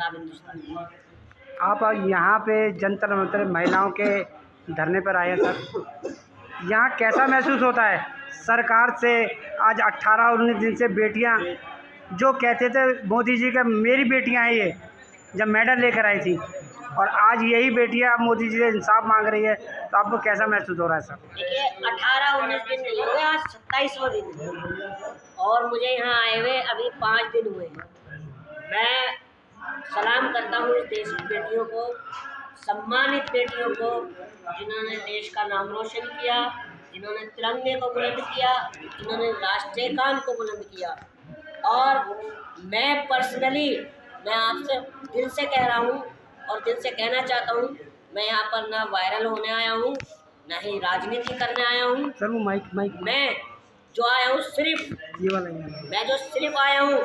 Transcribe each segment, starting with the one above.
प्रताप हिंदुस्तान। आप यहाँ पे जंतर मंतर महिलाओं के धरने पर आए हैं सर, यहाँ कैसा महसूस होता है? सरकार से आज 18-19 दिन से बेटियाँ जो कहते थे मोदी जी का मेरी बेटियाँ हैं ये, जब मेडल लेकर आई थी, और आज यही बेटियाँ मोदी जी से इंसाफ मांग रही है, तो आपको कैसा महसूस हो रहा है सर? देखिए 18-19 दिन नहीं हुए, आज 27वां दिन है और मुझे यहाँ आए हुए अभी 5 दिन हुए हैं। मैं सलाम करता हूँ इस देश की बेटियों को, सम्मानित बेटियों को, जिन्होंने देश का नाम रोशन किया, जिन्होंने तिरंगे को बुलंद किया, जिन्होंने राष्ट्रीय गान को बुलंद किया। और मैं पर्सनली मैं आपसे दिल से कह रहा हूँ और दिल से कहना चाहता हूँ, मैं यहाँ पर ना वायरल होने आया हूँ, ना ही राजनीति करने आया हूँ सर वो माइक मैं जो आया हूँ सिर्फ ये वाला मैं जो सिर्फ आया हूँ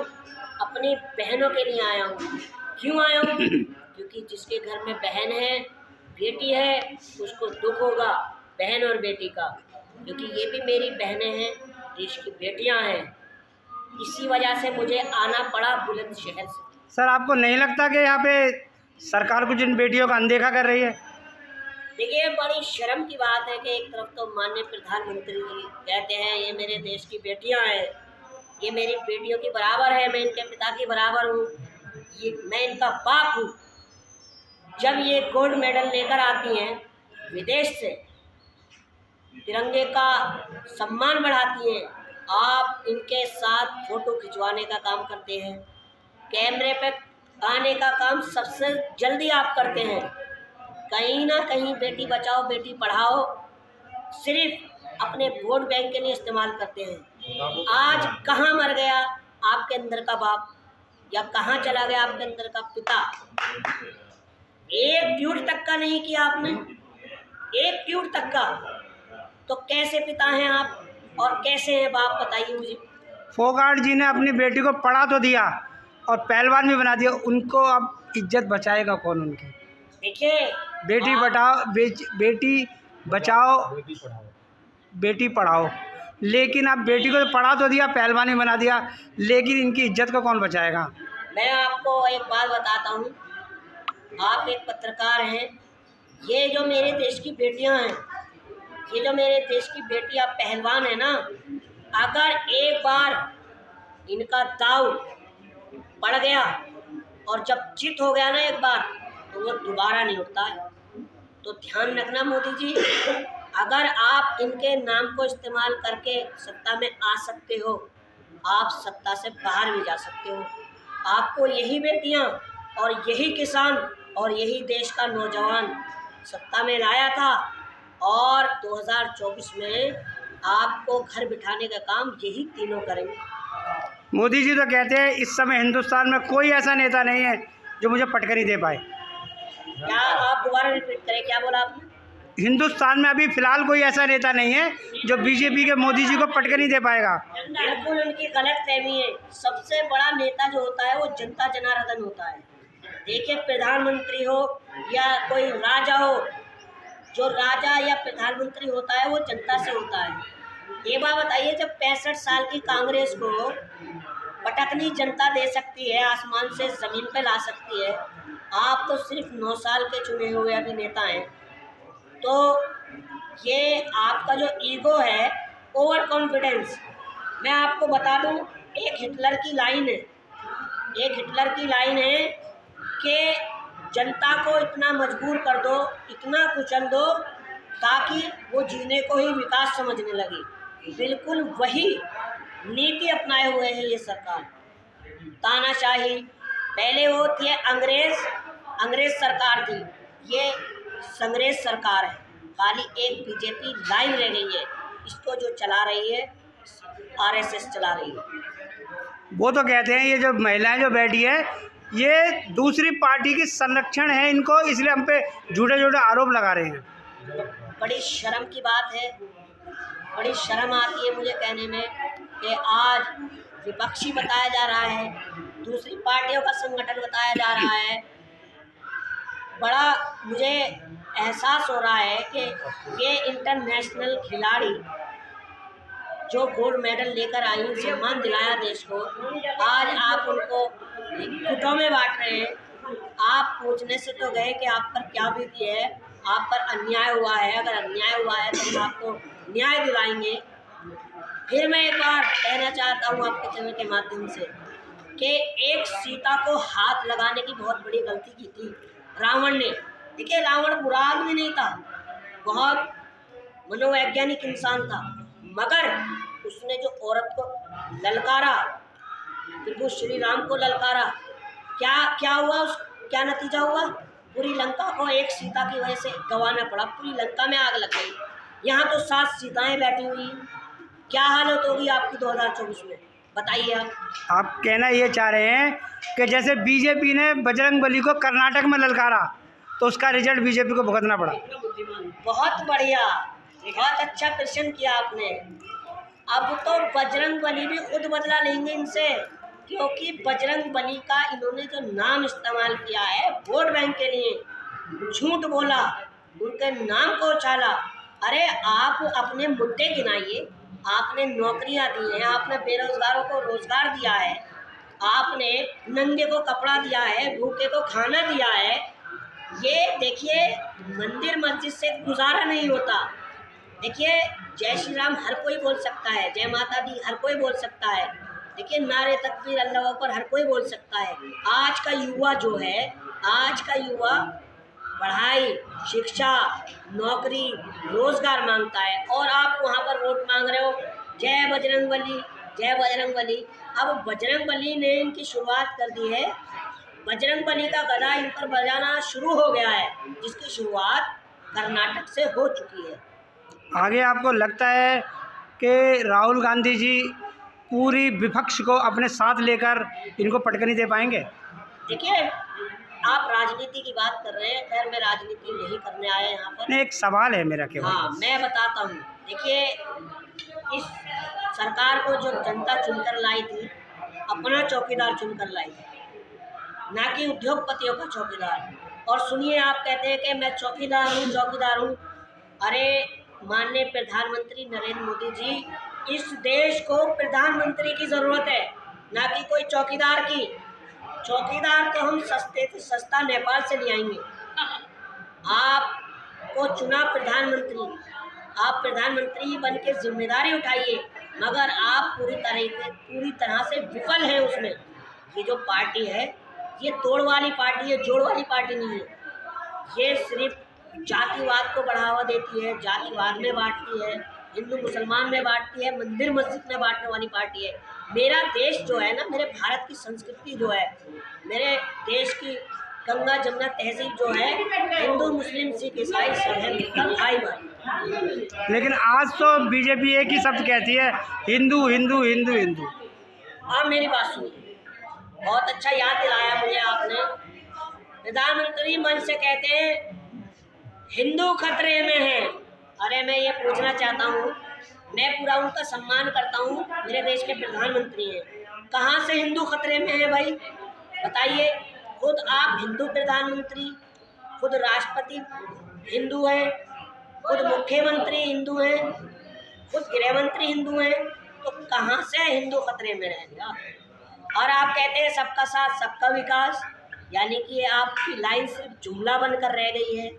अपनी बहनों के लिए आया हूँ। क्यों आया हूँ? क्योंकि जिसके घर में बहन है, बेटी है, उसको दुख होगा बहन और बेटी का, क्योंकि ये भी मेरी बहनें हैं, देश की बेटियां हैं। इसी वजह से मुझे आना पड़ा बुलंदशहर से। सर आपको नहीं लगता कि यहाँ पे सरकार कुछ इन बेटियों का अनदेखा कर रही है? देखिए बड़ी शर्म की बात है कि एक तरफ तो माननीय प्रधानमंत्री जी कहते हैं ये मेरे देश की बेटियां हैं, ये मेरी बेटियों की बराबर है, मैं इनके पिता की बराबर हूँ, ये मैं इनका बाप हूँ। जब ये गोल्ड मेडल लेकर आती हैं विदेश से, तिरंगे का सम्मान बढ़ाती हैं, आप इनके साथ फोटो खिंचवाने का काम करते हैं, कैमरे पे आने का काम सबसे जल्दी आप करते हैं। कहीं ना कहीं बेटी बचाओ बेटी पढ़ाओ सिर्फ अपने वोट बैंक के लिए इस्तेमाल करते हैं। आज कहाँ मर गया आपके अंदर का बाप, या कहाँ चला गया आपके अंदर का पिता? एक ट्वीट तक का नहीं किया आपने, एक ट्वीट तक का, तो कैसे पिता हैं आप और कैसे हैं बाप, बताइए मुझे। फोगाट जी ने अपनी बेटी को पढ़ा तो दिया और पहलवान भी बना दिया, उनको अब इज्जत बचाएगा कौन उनकी? देखिए बेटी बचाओ बेटी बचाओ बेटी पढ़ाओ, लेकिन अब बेटी को पढ़ा तो दिया, पहलवानी बना दिया, लेकिन इनकी इज्जत को कौन बचाएगा? मैं आपको एक बात बताता हूँ, आप एक पत्रकार हैं, ये जो मेरे देश की बेटियां हैं, ये जो मेरे देश की बेटियां पहलवान है ना, अगर एक बार इनका दाव पड़ गया और जब जीत हो गया ना एक बार, तो वो दोबारा नहीं उठता है। तो ध्यान रखना मोदी जी, अगर आप इनके नाम को इस्तेमाल करके सत्ता में आ सकते हो, आप सत्ता से बाहर भी जा सकते हो। आपको यही बेटियां और यही किसान और यही देश का नौजवान सत्ता में लाया था, और 2024 में आपको घर बिठाने का काम यही तीनों करेंगे। मोदी जी तो कहते हैं इस समय हिंदुस्तान में कोई ऐसा नेता नहीं है जो मुझे पटकनी दे पाए। क्या आप दोबारा रिपीट करें, क्या बोला आपने? हिंदुस्तान में अभी फिलहाल कोई ऐसा नेता नहीं है जो बीजेपी के मोदी जी को पटकनी दे पाएगा। बिल्कुल उनकी गलत फहमी है। सबसे बड़ा नेता जो होता है वो जनता जनार्दन होता है। देखिए प्रधानमंत्री हो या कोई राजा हो, जो राजा या प्रधानमंत्री होता है वो जनता से होता है। ये बात बताइए, जब 65 साल की कांग्रेस को पटकनी जनता दे सकती है, आसमान से जमीन पे ला सकती है, आप तो सिर्फ 9 साल के चुने हुए अभी नेता हैं। तो ये आपका जो ईगो है, ओवर कॉन्फिडेंस, मैं आपको बता दूं, एक हिटलर की लाइन है कि जनता को इतना मजबूर कर दो, इतना कुचल दो ताकि वो जीने को ही विकास समझने लगी। बिल्कुल वही नीति अपनाए हुए है ये सरकार। तानाशाही पहले वो थी अंग्रेज सरकार थी, ये संग्रेज सरकार है। खाली एक बीजेपी लाइन रह गई है, इसको जो चला रही है आरएसएस चला रही है। वो तो कहते हैं ये जो महिलाएं जो बैठी है ये दूसरी पार्टी की संरक्षण है इनको, इसलिए हम पे झूठे आरोप लगा रहे हैं। बड़ी शर्म की बात है, बड़ी शर्म आती है मुझे कहने में कि आज विपक्षी बताया जा रहा है, दूसरी पार्टियों का संगठन बताया जा रहा है। बड़ा मुझे एहसास हो रहा है कि ये इंटरनेशनल खिलाड़ी जो गोल्ड मेडल लेकर आई, सम्मान दिलाया देश को, आज आप उनको गुटों में बांट रहे हैं आप पूछने से तो गए कि आप पर क्या बीती है, आप पर अन्याय हुआ है। अगर अन्याय हुआ है तो हम आपको न्याय दिलाएंगे। फिर मैं एक बार कहना चाहता हूँ आपके चैनल के माध्यम से कि एक सीता को हाथ लगाने की बहुत बड़ी गलती की थी रावण ने। देखिए, रावण बुरा आदमी नहीं था, बहुत मनोवैज्ञानिक इंसान था, मगर उसने जो औरत को ललकारा, प्रभु श्री राम को ललकारा, क्या क्या हुआ, उस क्या नतीजा हुआ? पूरी लंका को एक सीता की वजह से गंवाना पड़ा, पूरी लंका में आग लग गई। यहाँ तो 7 सीताएं बैठी हुई हैं। क्या हालत होगी आपकी 2024 में, बताइए आप कहना ये चाह रहे हैं कि जैसे बीजेपी ने बजरंगबली को कर्नाटक में ललकारा तो उसका रिजल्ट बीजेपी को भुगतना पड़ा। बहुत बढ़िया, बहुत अच्छा क्वेश्चन किया आपने। अब तो बजरंगबली भी खुद बदला लेंगे इनसे, क्योंकि बजरंगबली का इन्होंने जो नाम इस्तेमाल किया है वोट बैंक के लिए, झूठ बोला, उनके नाम को उछाला। अरे आप अपने मुद्दे गिनाइए। आपने नौकरियां दी हैं, आपने बेरोजगारों को रोजगार दिया है, आपने नंगे को कपड़ा दिया है, भूखे को खाना दिया है। ये देखिए, मंदिर मस्जिद से गुजारा नहीं होता। देखिए, जय श्री राम हर कोई बोल सकता है, जय माता दी हर कोई बोल सकता है। देखिए, नारे तकबीर अल्लाह अकबर हर कोई बोल सकता है। आज का युवा जो है, आज का युवा पढ़ाई, शिक्षा, नौकरी, रोजगार मांगता है, और आप वहाँ पर वोट मांग रहे हो जय बजरंगबली, जय बजरंगबली। अब बजरंगबली ने इनकी शुरुआत कर दी है, बजरंगबली का गदा इन पर बजाना शुरू हो गया है, जिसकी शुरुआत कर्नाटक से हो चुकी है। आगे आपको लगता है कि राहुल गांधी जी पूरी विपक्ष को अपने साथ लेकर इनको पटकनी दे पाएंगे? देखिए, आप राजनीति की बात कर रहे हैं, खैर मैं राजनीति नहीं करने आया यहाँ पर। नहीं, एक सवाल है मेरा केवल। हाँ, मैं बताता हूँ। देखिए, इस सरकार को जो जनता चुनकर लाई थी, अपना चौकीदार चुनकर लाई थी, ना कि उद्योगपतियों का चौकीदार। और सुनिए, आप कहते हैं कि मैं चौकीदार हूँ, चौकीदार हूँ। अरे माननीय प्रधानमंत्री नरेंद्र मोदी जी, इस देश को प्रधानमंत्री की ज़रूरत है, ना कि कोई चौकीदार की। चौकीदार तो हम सस्ते से सस्ता नेपाल से ले आएंगे। आपको चुना प्रधानमंत्री, आप प्रधानमंत्री बन के जिम्मेदारी उठाइए, मगर आप पूरी तरह से विफल हैं उसमें। ये जो पार्टी है, ये तोड़ वाली पार्टी है, जोड़ वाली पार्टी नहीं है। ये सिर्फ जातिवाद को बढ़ावा देती है, जातिवाद में बांटती है, हिंदू मुसलमान में बांटती है, मंदिर मस्जिद में बांटने वाली पार्टी है। मेरा देश जो है ना, मेरे भारत की संस्कृति जो है, मेरे देश की गंगा जमुना तहजीब जो है, हिंदू मुस्लिम सिख ईसाई सब है मिलकर भाई भाई। लेकिन आज तो बीजेपी एक ही शब्द कहती है, हिंदू हिंदू हिंदू हिंदू। आप मेरी बात सुनिए, बहुत अच्छा याद दिलाया मुझे आपने। प्रधानमंत्री मन से कहते हैं हिंदू खतरे में है। अरे मैं ये पूछना चाहता हूँ, मैं पूरा उनका सम्मान करता हूँ, मेरे देश के प्रधानमंत्री हैं, कहाँ से हिंदू खतरे में है भाई, बताइए। खुद आप हिंदू प्रधानमंत्री, खुद राष्ट्रपति हिंदू हैं, खुद मुख्यमंत्री हिंदू हैं, खुद गृहमंत्री हिंदू हैं, तो कहाँ से हिंदू खतरे में रहेगा? और आप कहते हैं सबका साथ सबका विकास, यानी कि आपकी लाइन सिर्फ जुमला बनकर रह गई है।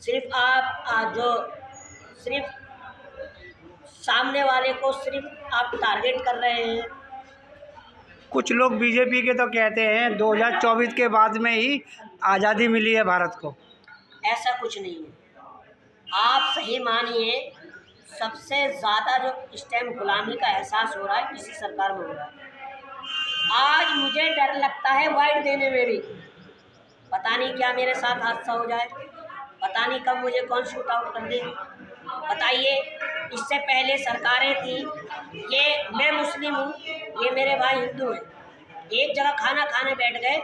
सिर्फ आप जो सिर्फ सामने वाले को सिर्फ आप टारगेट कर रहे हैं। कुछ लोग बीजेपी के तो कहते हैं 2024 के बाद में ही आज़ादी मिली है भारत को। ऐसा कुछ नहीं है। आप सही मानिए, सबसे ज़्यादा जो इस टाइम गुलामी का एहसास हो रहा है इसी सरकार में हो रहा है। आज मुझे डर लगता है वाइट देने में भी, पता नहीं क्या मेरे साथ हादसा हो जाए, पता नहीं कब मुझे कौन शूट आउट कर दे। बताइए, इससे पहले सरकारें थी, ये मैं मुस्लिम हूँ, ये मेरे भाई हिंदू हैं, एक जगह खाना खाने बैठ गए,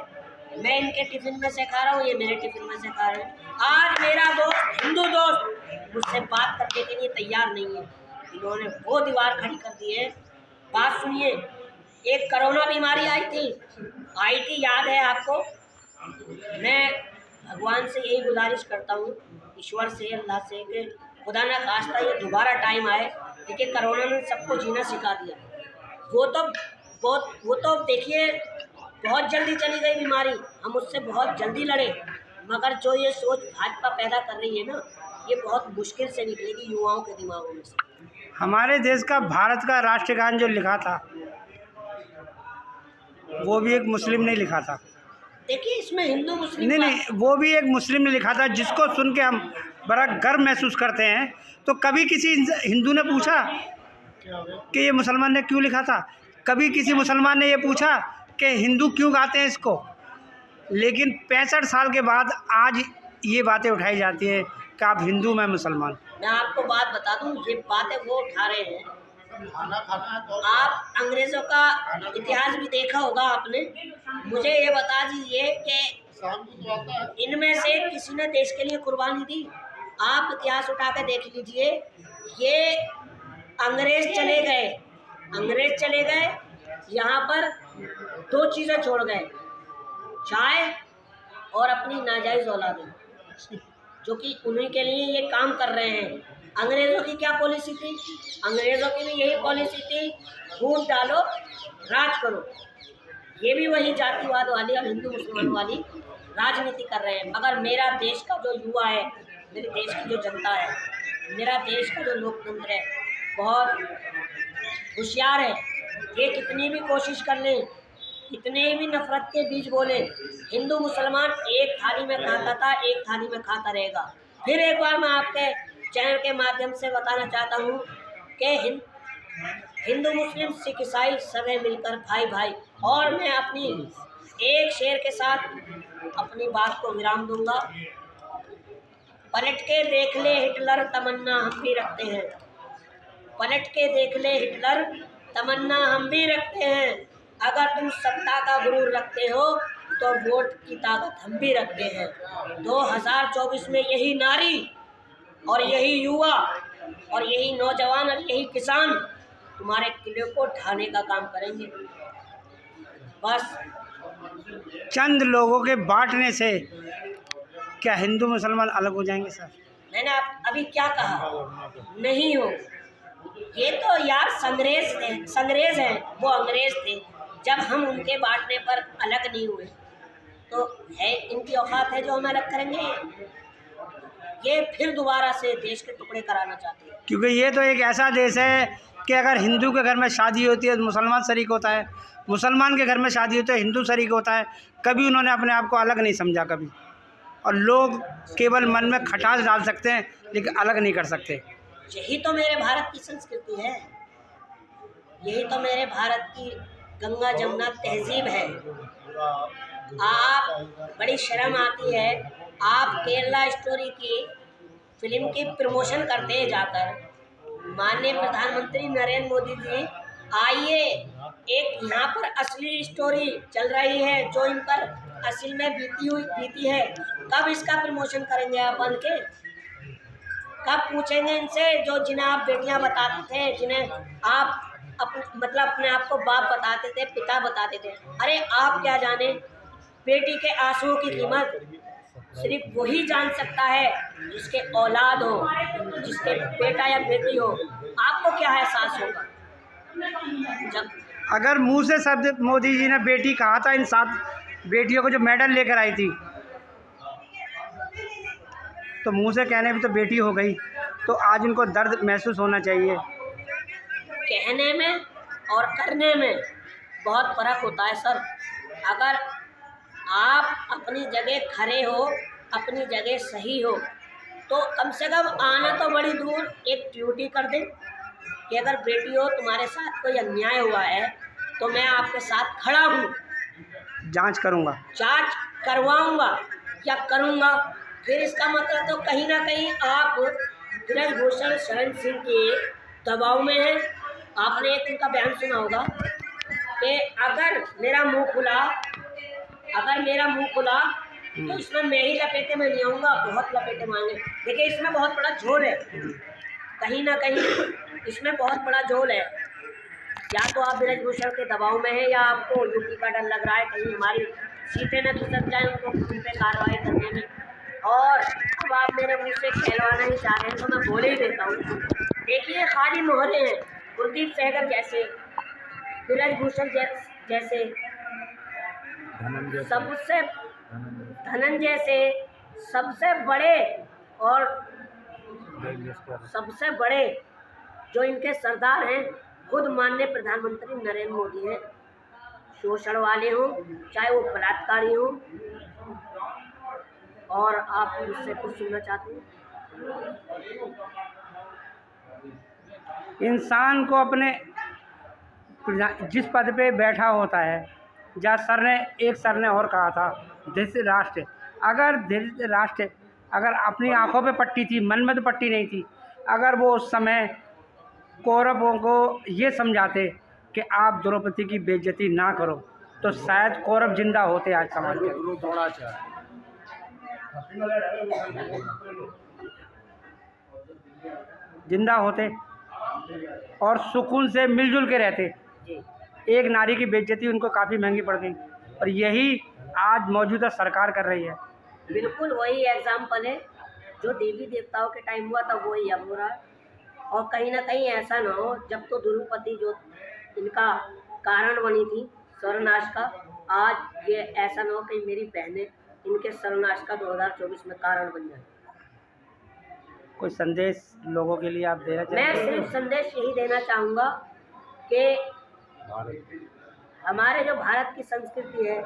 मैं इनके टिफ़िन में से खा रहा हूँ, ये मेरे टिफ़िन में से खा रहे हैं। आज मेरा दोस्त, हिंदू दोस्त, मुझसे बात करने के लिए तैयार नहीं है। इन्होंने वो दीवार खड़ी कर दी है। बात सुनिए, एक कोरोना बीमारी आई थी, याद है आपको? मैं भगवान से यही गुजारिश करता हूँ, ईश्वर से, अल्लाह से, कि खुदा ना खास्ता ये दोबारा टाइम आए। देखिए, कोरोना ने सबको जीना सिखा दिया। वो तो देखिए बहुत जल्दी चली गई बीमारी, हम उससे बहुत जल्दी लड़े। मगर जो ये सोच भाजपा पैदा कर रही है ना, ये बहुत मुश्किल से निकलेगी युवाओं के दिमागों में से। हमारे देश का भारत का राष्ट्रगान जो लिखा था वो भी एक मुस्लिम ने लिखा था। देखिए इसमें हिंदू मुस्लिम नहीं, वो भी एक मुस्लिम ने लिखा था, जिसको सुन के हम बड़ा गर्व महसूस करते हैं। तो कभी किसी हिंदू ने पूछा कि ये मुसलमान ने क्यों लिखा था? कभी किसी मुसलमान ने ये पूछा कि हिंदू क्यों गाते हैं इसको? लेकिन 65 साल के बाद आज ये बातें उठाई जाती हैं कि आप हिंदू, मैं मुसलमान। मैं आपको बात बता दूं, ये बातें वो उठा रहे हैं। आप अंग्रेज़ों का इतिहास भी देखा होगा आपने। मुझे ये बता दीजिए कि इनमें से किसी ने देश के लिए कुर्बानी दी? आप इतिहास उठा के देख लीजिए। ये अंग्रेज़ चले गए, यहाँ पर 2 चीज़ें छोड़ गए, चाय और अपनी नाजायज़ औलादें, जो कि उन्हीं के लिए ये काम कर रहे हैं। अंग्रेज़ों की क्या पॉलिसी थी? अंग्रेज़ों की भी यही पॉलिसी थी, वोट डालो, राज करो। ये भी वही जातिवाद वाली और हिंदू मुसलमान वाली राजनीति कर रहे हैं। मगर मेरा देश का जो युवा है, मेरे देश की जो जनता है, मेरा देश का जो लोकतंत्र है, बहुत होशियार है। ये कितनी भी कोशिश कर लें, कितने भी नफरत के बीज बोले, हिंदू मुसलमान एक थाली में खाता था, एक थाली में खाता रहेगा। फिर एक बार मैं आपके चैनल के माध्यम से बताना चाहता हूँ कि हिंदू मुस्लिम सिख ईसाई सभी मिलकर भाई भाई। और मैं अपनी एक शेर के साथ अपनी बात को विराम दूंगा। पलट के देख ले हिटलर, तमन्ना हम भी रखते हैं। पलट के देख ले हिटलर, तमन्ना हम भी रखते हैं। अगर तुम सत्ता का गुरूर रखते हो तो वोट की ताकत हम भी रखते हैं। 2024 में यही नारी और यही युवा और यही नौजवान और यही किसान तुम्हारे किले को ढाने का काम करेंगे। बस चंद लोगों के बांटने से क्या हिंदू मुसलमान अलग हो जाएंगे सर? मैंने अभी क्या कहा? नहीं हो। ये तो यार संग्रेज हैं, वो अंग्रेज थे। जब हम उनके बांटने पर अलग नहीं हुए तो है इनकी औकात है जो हमें अलग करेंगे? ये फिर दोबारा से देश के टुकड़े कराना चाहते हैं। क्योंकि ये तो एक ऐसा देश है कि अगर हिंदू के घर में शादी होती है तो मुसलमान शरीक होता है, मुसलमान के घर में शादी होती है हिंदू शरीक होता है। कभी उन्होंने अपने आप को अलग नहीं समझा कभी। और लोग केवल मन में खटास डाल सकते हैं लेकिन अलग नहीं कर सकते। यही तो मेरे भारत की संस्कृति है, यही तो मेरे भारत की गंगा जमुना तहजीब है। आप बड़ी शर्म आती है, आप केरला स्टोरी की फिल्म की प्रमोशन करते हैं जाकर। माननीय प्रधानमंत्री नरेंद्र मोदी जी आइए, एक यहाँ पर असली स्टोरी चल रही है जो इन पर असल में बीती है। कब इसका प्रमोशन करेंगे आप बन के? कब पूछेंगे इनसे जो जिन्हें आप बेटियां बताते थे, जिन्हें आप अपने आप को बाप बताते थे, पिता बताते थे? अरे आप क्या जाने, बेटी के आंसुओं की कीमत सिर्फ वही जान सकता है जिसके औलाद हो, जिसके बेटा या बेटी हो। आपको क्या एहसास होगा जब अगर मुंह से शब्द मोदी जी ने बेटी कहा था, इन 7 बेटियों को जो मेडल लेकर आई थी, तो मुंह से कहने भी तो बेटी हो गई, तो आज इनको दर्द महसूस होना चाहिए। कहने में और करने में बहुत फ़र्क होता है सर। अगर आप अपनी जगह खड़े हो, अपनी जगह सही हो, तो कम से कम आना तो बड़ी दूर एक ड्यूटी कर दें कि अगर बेटी हो तुम्हारे साथ कोई अन्याय हुआ है तो मैं आपके साथ खड़ा हूँ, जांच करूँगा, जांच करवाऊँगा या करूँगा। फिर इसका मतलब तो कहीं ना कहीं आप ब्रजभूषण शरण सिंह के दबाव में हैं। आपने एक उनका बयान सुना होगा कि अगर मेरा मुंह खुला तो इसमें मैं ही लपेटे में नहीं आऊँगा, बहुत लपेटे मांगे। देखिए इसमें बहुत बड़ा झोल है, कहीं ना कहीं इसमें बहुत बड़ा झोल है। या तो आप ब्रजभूषण के दबाव में हैं या आपको यूपी का डर लग रहा है कहीं हमारी सीटें न खिसक जाए उनको उन पर कार्रवाई करने में। और अब आप मेरे मुँह से कहलवाना ही चाह रहे हैं तो मैं बोल ही देता हूँ। देखिए खाली मोहरे हैं, कुलदीप सहगल जैसे, ब्रजभूषण जैसे, सबसे धनंजय से सबसे बड़े और सबसे बड़े जो इनके सरदार हैं खुद माननीय प्रधानमंत्री नरेंद्र मोदी हैं। शोषण वाले हों चाहे वो बलात्कारी हों। और आप मुझसे कुछ सुनना चाहते हैं? इंसान को अपने जिस पद पे बैठा होता है, जहाँ सर ने और कहा था धृतराष्ट्र, अगर धृतराष्ट्र अगर अपनी आंखों पे पट्टी थी, मन में तो पट्टी नहीं थी, अगर वो उस समय कौरवों को ये समझाते कि आप द्रौपदी की बेइज्जती ना करो, तो शायद कौरव जिंदा होते आज समाज में, जिंदा होते और सुकून से मिलजुल के रहते। एक नारी की बेइज्जती उनको काफ़ी महंगी पड़ गई, और यही आज मौजूदा सरकार कर रही है। बिल्कुल वही एग्जाम्पल है जो देवी देवताओं के टाइम हुआ था, वही अब हो रहा है। और कहीं ना कहीं ऐसा ना हो, जब तो द्रौपदी जो इनका कारण बनी थी सर्वनाश का, आज ये ऐसा ना हो कि मेरी बहनें इनके सर्वनाश का 2024 में कारण बन जाए। कोई संदेश लोगों के लिए आप देना चाहेंगे? मैं सिर्फ संदेश यही देना चाहूँगा कि हमारे जो भारत की संस्कृति है,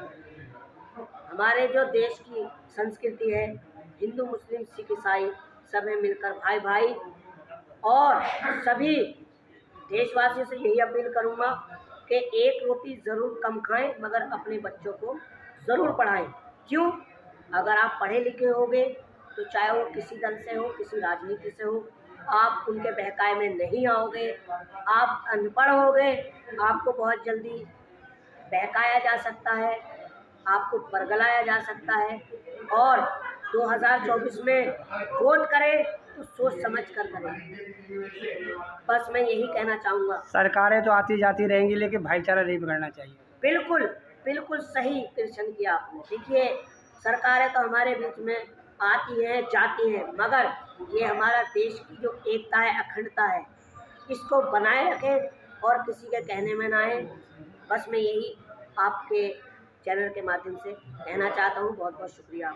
हमारे जो देश की संस्कृति है, हिंदू मुस्लिम सिख ईसाई सब में मिलकर भाई भाई, और सभी देशवासियों से यही अपील करूँगा कि एक रोटी ज़रूर कम खाएं, मगर अपने बच्चों को ज़रूर पढ़ाएं। क्यों? अगर आप पढ़े लिखे होंगे तो चाहे वो किसी दल से हो, किसी राजनीति से हो, आप उनके बहकाए में नहीं आओगे। आप अनपढ़ होगे, आपको बहुत जल्दी बहकाया जा सकता है, आपको बरगलाया जा सकता है। और 2024 में वोट करें तो सोच समझ कर करें। बस मैं यही कहना चाहूँगा। सरकारें तो आती जाती रहेंगी, लेकिन भाईचारा नहीं बिगड़ना चाहिए। बिल्कुल बिल्कुल सही प्रश्न किया आपने। देखिए, सरकारें तो हमारे बीच में आती हैं जाती हैं, मगर ये हमारा देश की जो एकता है, अखंडता है, इसको बनाए रखें और किसी के कहने में ना आए। बस मैं यही आपके चैनल के माध्यम से कहना चाहता हूँ। बहुत बहुत शुक्रिया।